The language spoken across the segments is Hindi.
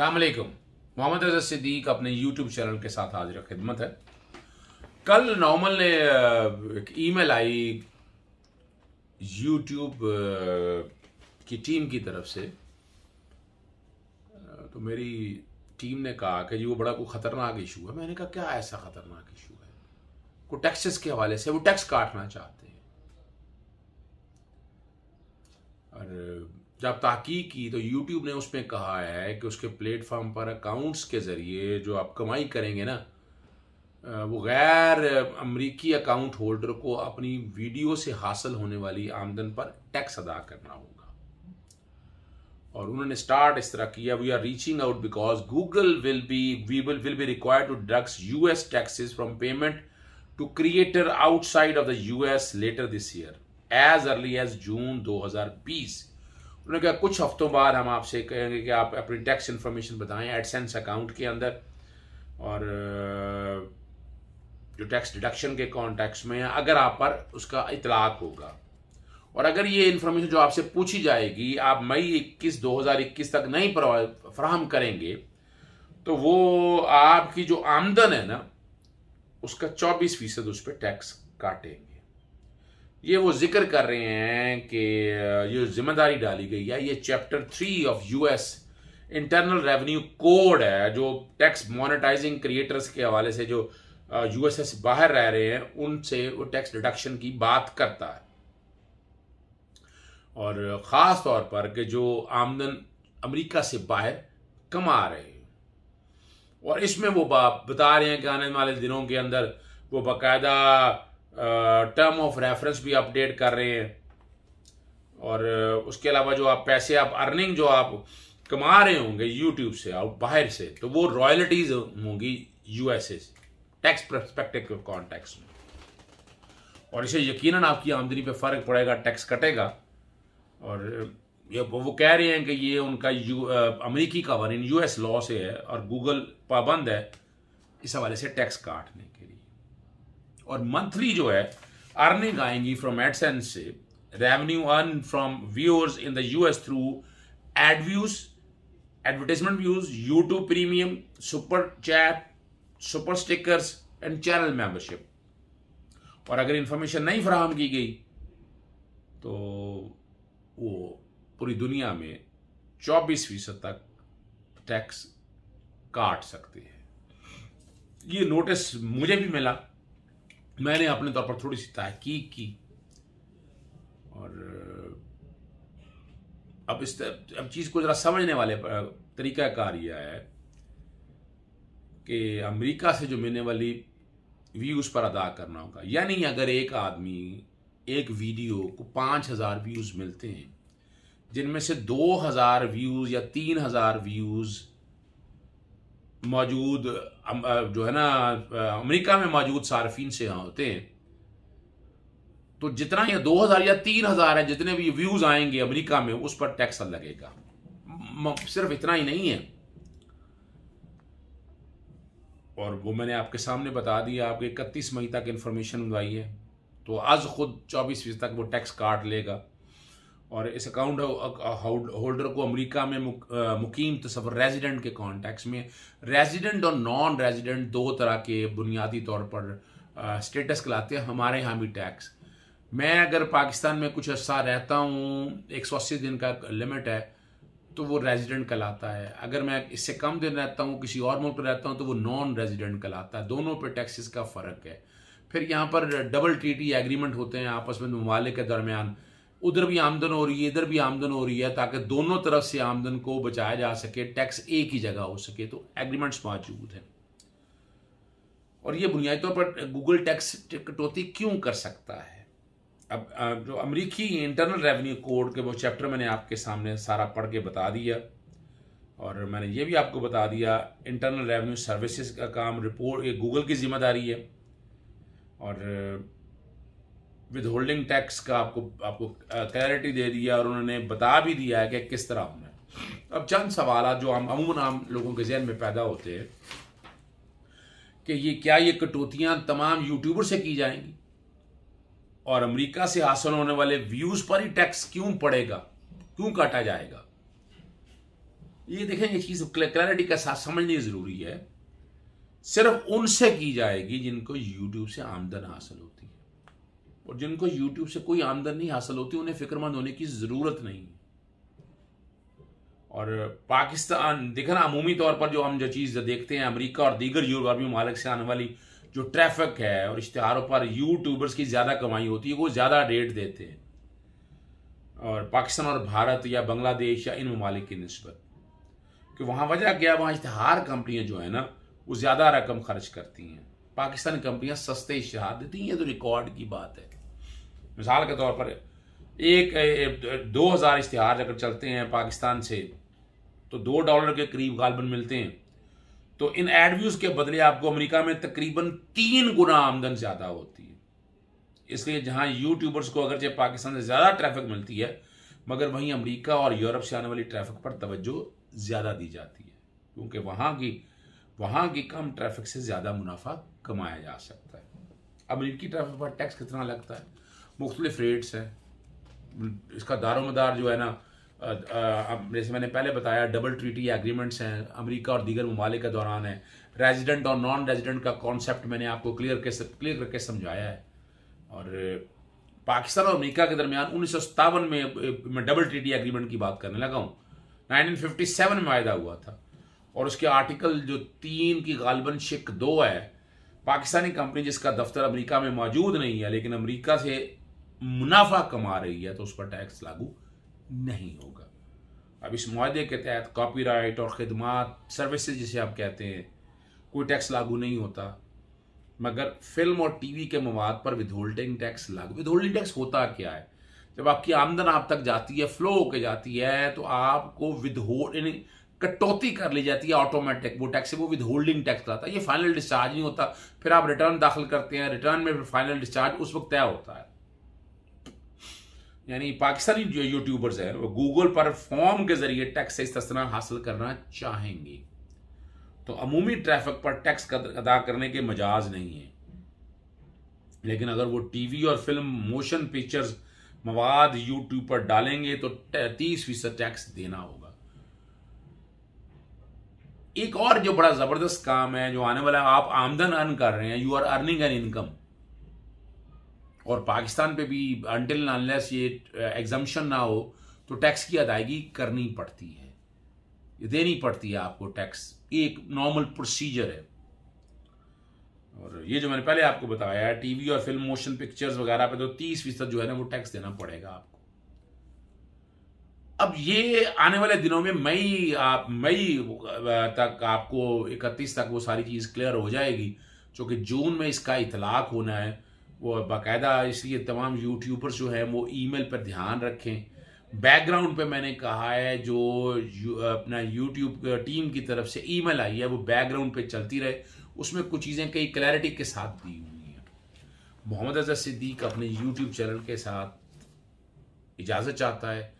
अस्सलाम वालेकुम। मोहम्मद रज़ा सिद्दीक अपने यूट्यूब चैनल के साथ हाजिर खिदमत है। कल नॉर्मल ने एक ईमेल आई यूट्यूब की टीम की तरफ से, तो मेरी टीम ने कहा कि जी वो बड़ा कोई ख़तरनाक इशू है। मैंने कहा क्या ऐसा ख़तरनाक इशू है? को टैक्सेस के हवाले से वो टैक्स काटना चाहते हैं। और जब तहकीक की तो यूट्यूब ने उसमें कहा है कि उसके प्लेटफॉर्म पर अकाउंट्स के ज़रिए जो आप कमाई करेंगे ना, वो गैर अमरीकी अकाउंट होल्डर को अपनी वीडियो से हासिल होने वाली आमदन पर टैक्स अदा करना होगा। और उन्होंने स्टार्ट इस तरह किया, we are reaching out because Google will be required to deduct US taxes from payment to creator outside of the US later this year as early as June 2020। उन्होंने कहा कुछ हफ्तों बाद हम आपसे कहेंगे कि आप अपनी टैक्स इन्फॉर्मेशन बताएं एडसेंस अकाउंट के अंदर, और जो टैक्स डिडक्शन के कॉन्टेक्स्ट में अगर आप पर उसका इतलाक होगा। और अगर ये इन्फॉर्मेशन जो आपसे पूछी जाएगी आप मई 2021 तक नहीं फराहम करेंगे तो वो आपकी जो आमदन है ना उसका 24% उस पर टैक्स काटेंगे। ये वो जिक्र कर रहे हैं कि ये जिम्मेदारी डाली गई है, ये chapter 3 of US internal revenue code है जो टैक्स मोनेटाइजिंग क्रिएटर्स के हवाले से जो यूएसए से बाहर रह रहे हैं उनसे वो टैक्स डिडक्शन की बात करता है। और ख़ास तौर पर कि जो आमदन अमेरिका से बाहर कमा रहे हैं, और इसमें वो बता रहे हैं कि आने वाले दिनों के अंदर वो बाकायदा टर्म ऑफ रेफरेंस भी अपडेट कर रहे हैं। और उसके अलावा जो आप पैसे आप अर्निंग जो आप कमा रहे होंगे यूट्यूब से और बाहर से, तो वो रॉयल्टीज होंगी यूएसए से टैक्स पर्सपेक्टिव के कॉन्टेक्स्ट में। और इसे यकीनन आपकी आमदनी पे फ़र्क पड़ेगा, टैक्स कटेगा। और ये वो कह रहे हैं कि ये उनका अमेरिकी कानून यूएस लॉ से है और गूगल पाबंद है इस हवाले से टैक्स काटने के लिए। और मंथली जो है अर्निंग आएंगी फ्रॉम एडसेंस से, revenue earn from viewers in the US through ad views, advertisement views, YouTube premium, super chat, super stickers and channel membership. और अगर इंफॉर्मेशन नहीं फराहम की गई तो वो पूरी दुनिया में 24% तक टैक्स काट सकते हैं। ये नोटिस मुझे भी मिला, मैंने अपने तौर पर थोड़ी सी तहकीक की और अब चीज को जरा समझने वाले तरीकाकार यह है कि अमेरिका से जो मिलने वाली व्यूज पर अदा करना होगा। यानी अगर एक आदमी एक वीडियो को 5000 व्यूज मिलते हैं जिनमें से 2000 व्यूज या 3000 व्यूज मौजूद जो है ना अमेरिका में मौजूद सार्फिन से होते हैं, तो जितना ये 2000 या 3000 है जितने भी व्यूज आएंगे अमेरिका में उस पर टैक्स लगेगा। सिर्फ इतना ही नहीं है, और वो मैंने आपके सामने बता दिया, आपके 31 मई तक इंफॉर्मेशन मंगवाई है, तो आज खुद 24% तक वो टैक्स काट लेगा। और इस अकाउंट होल्डर को अमेरिका में मुकीम तस्वर रेजिडेंट के कॉन्टेक्स्ट में, रेजिडेंट और नॉन रेजिडेंट दो तरह के बुनियादी तौर पर स्टेटस कहलाते हैं हमारे यहाँ भी टैक्स। मैं अगर पाकिस्तान में कुछ अर्सा रहता हूँ, 180 दिन का लिमिट है, तो वो रेजिडेंट कहलाता है। अगर मैं इससे कम दिन रहता हूँ, किसी और मुल्क में रहता हूँ, तो वो नॉन रेजिडेंट कहलाता है। दोनों पे टैक्सेस का फ़र्क है। फिर यहाँ पर डबल ट्रीटी एग्रीमेंट होते हैं आपस में ममालिक के दरमियान, उधर भी आमदन हो रही है इधर भी आमदन हो रही है, ताकि दोनों तरफ से आमदन को बचाया जा सके, टैक्स एक ही जगह हो सके, तो एग्रीमेंट्स मौजूद हैं। और ये बुनियादी तौर पर गूगल टैक्स कटौती क्यों कर सकता है? अब जो अमेरिकी इंटरनल रेवेन्यू कोड के वो चैप्टर मैंने आपके सामने सारा पढ़ के बता दिया, और मैंने ये भी आपको बता दिया इंटरनल रेवेन्यू सर्विसेज का काम रिपोर्ट ये गूगल की जिम्मेदारी है, और विद होल्डिंग टैक्स का आपको क्लैरिटी दे दिया, और उन्होंने बता भी दिया है कि किस तरह होना है। अब चंद सवाल जो अमूमन आम लोगों के जहन में पैदा होते हैं कि ये कटौतियां तमाम यूट्यूबर से की जाएंगी और अमेरिका से हासिल होने वाले व्यूज पर ही टैक्स क्यों पड़ेगा, क्यों काटा जाएगा? ये देखें, ये चीज़ क्लैरिटी के साथ समझनी ज़रूरी है। सिर्फ उनसे की जाएगी जिनको यूट्यूब से आमदन हासिल होती है, और जिनको यूट्यूब से कोई आमदन नहीं हासिल होती उन्हें फिक्रमंद होने की ज़रूरत नहीं है। और पाकिस्तान देखना, अमूमी तौर पर जो हम जो चीज़ देखते हैं, अमेरिका और दीगर यूरोपीय ममालिक से आने वाली जो ट्रैफिक है और इश्तिहारों पर यूट्यूबर्स की ज़्यादा कमाई होती है, वो ज़्यादा रेट देते हैं और पाकिस्तान और भारत या बांग्लादेश या इन ममालिक की निस्बत। कि वहाँ वजह क्या है, वहाँ इश्तिहार कंपनियाँ जो है ना वो ज़्यादा रकम खर्च करती हैं, पाकिस्तानी कंपनियाँ सस्ते इश्तिहार देती हैं। तो रिकॉर्ड की बात है। मिसाल के तौर पर 2000 इश्तिहार अगर चलते हैं पाकिस्तान से तो $2 के करीब गालबन मिलते हैं। तो इन एड व्यूज के बदले आपको अमेरिका में तकरीबन 3 गुना आमदन ज़्यादा होती है। इसलिए जहां यूट्यूबर्स को अगरचे पाकिस्तान से ज़्यादा ट्रैफिक मिलती है, मगर वहीं अमेरिका और यूरोप से आने वाली ट्रैफिक पर तवज्जो ज़्यादा दी जाती है, क्योंकि वहाँ की कम ट्रैफिक से ज़्यादा मुनाफा कमाया जा सकता है। अमेरिकी ट्रैफिक पर टैक्स कितना लगता है, मुख्तलिफ रेट्स हैं। इसका दारोमदार जो है ना, जैसे मैंने पहले बताया, डबल ट्रीटी एग्रीमेंट्स हैं अमेरिका और दीगर ममालिक के दौरान है। रेजिडेंट और नॉन रेजिडेंट का कॉन्सेप्ट मैंने आपको क्लियर करके समझाया है। और पाकिस्तान और अमेरिका के दरमियान 1957 में मैं डबल ट्रीटी एग्रीमेंट की बात करने लगा हूँ। 1957 में वायदा हुआ था और उसके आर्टिकल जो 3 की गालबन शिक 2 है, पाकिस्तानी कंपनी जिसका दफ्तर अमेरिका में मौजूद नहीं है लेकिन अमेरिका से मुनाफा कमा रही है, तो उस पर टैक्स लागू नहीं होगा। अब इस मुआहदे के तहत कॉपीराइट और खिदमात सर्विसेज जिसे आप कहते हैं, कोई टैक्स लागू नहीं होता, मगर फिल्म और टीवी के मवाद पर विदहोल्डिंग टैक्स लागू। विदहोल्डिंग टैक्स होता क्या है? जब आपकी आमदन आप तक जाती है, फ्लो होके जाती है, तो आपको विदहोल्ड कटौती कर ली जाती है ऑटोमेटिक। वो टैक्स है, वो विदहोल्डिंग टैक्स लाता है। ये फाइनल डिस्चार्ज नहीं होता। फिर आप रिटर्न दाखिल करते हैं, रिटर्न में फाइनल डिस्चार्ज उस वक्त तय होता है। यानी पाकिस्तानी जो यूट्यूबर्स हैं वो गूगल पर फॉर्म के जरिए टैक्स से इस्तिस्ना हासिल करना चाहेंगे, तो अमूमी ट्रैफिक पर टैक्स अदा करने के मजाज नहीं है। लेकिन अगर वो टीवी और फिल्म, मोशन पिक्चर्स मवाद यूट्यूब पर डालेंगे तो 30% टैक्स देना होगा। एक और जो बड़ा जबरदस्त काम है जो आने वाला है, आप आमदन अर्न कर रहे हैं, you are earning an income, और पाकिस्तान पे भी अनटिल अनलेस ये एग्जम्पशन ना हो तो टैक्स की अदायगी करनी पड़ती है, देनी पड़ती है आपको टैक्स। एक नॉर्मल प्रोसीजर है। और ये जो मैंने पहले आपको बताया है, टीवी और फिल्म, मोशन पिक्चर्स वगैरह पे तो 30% जो है ना वो टैक्स देना पड़ेगा आपको। अब ये आने वाले दिनों में मई तक आपको 31 तक वो सारी चीज क्लियर हो जाएगी, क्योंकि जून में इसका इतलाक होना है वो बाकायदा। इसलिए तमाम यूट्यूबर्स जो है वो ईमेल पर ध्यान रखें। बैकग्राउंड पे मैंने कहा है जो अपना यूट्यूब टीम की तरफ से ईमेल आई है वो बैकग्राउंड पे चलती रहे, उसमें कुछ चीज़ें कई क्लैरिटी के साथ दी हुई हैं। मोहम्मद अजहर सिद्दीक अपने यूट्यूब चैनल के साथ इजाज़त चाहता है।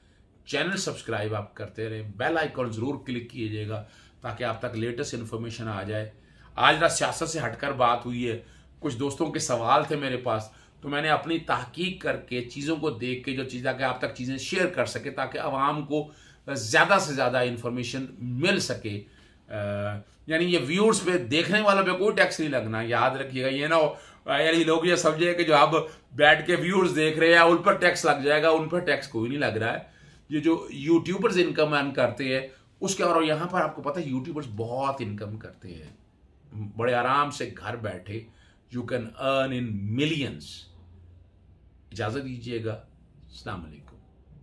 चैनल सब्सक्राइब आप करते रहें, बेल आइकॉन ज़रूर क्लिक कीजिएगा ताकि आप तक लेटेस्ट इन्फॉर्मेशन आ जाए। आज रात सियासत से हटकर बात हुई है, कुछ दोस्तों के सवाल थे मेरे पास, तो मैंने अपनी तहकीक करके चीज़ों को देख के जो चीज़ ताकि आप तक चीज़ें शेयर कर सके, ताकि आवाम को ज़्यादा से ज़्यादा इंफॉर्मेशन मिल सके। यानी ये व्यूअर्स पे, देखने वालों पे कोई टैक्स नहीं लगना, याद रखिएगा। ये ना हो यानी लोग ये समझे कि जो आप बैठ के व्यूअर्स देख रहे हैं उन पर टैक्स लग जाएगा, उन पर टैक्स कोई नहीं लग रहा है। ये जो यूट्यूबर्स इनकम अर्न करते हैं उसके, और यहाँ पर आपको पता है यूट्यूबर्स बहुत इनकम करते हैं बड़े आराम से घर बैठे। You can earn in millions. इजाज़त दीजिएगा। अस्सलाम वालेकुम।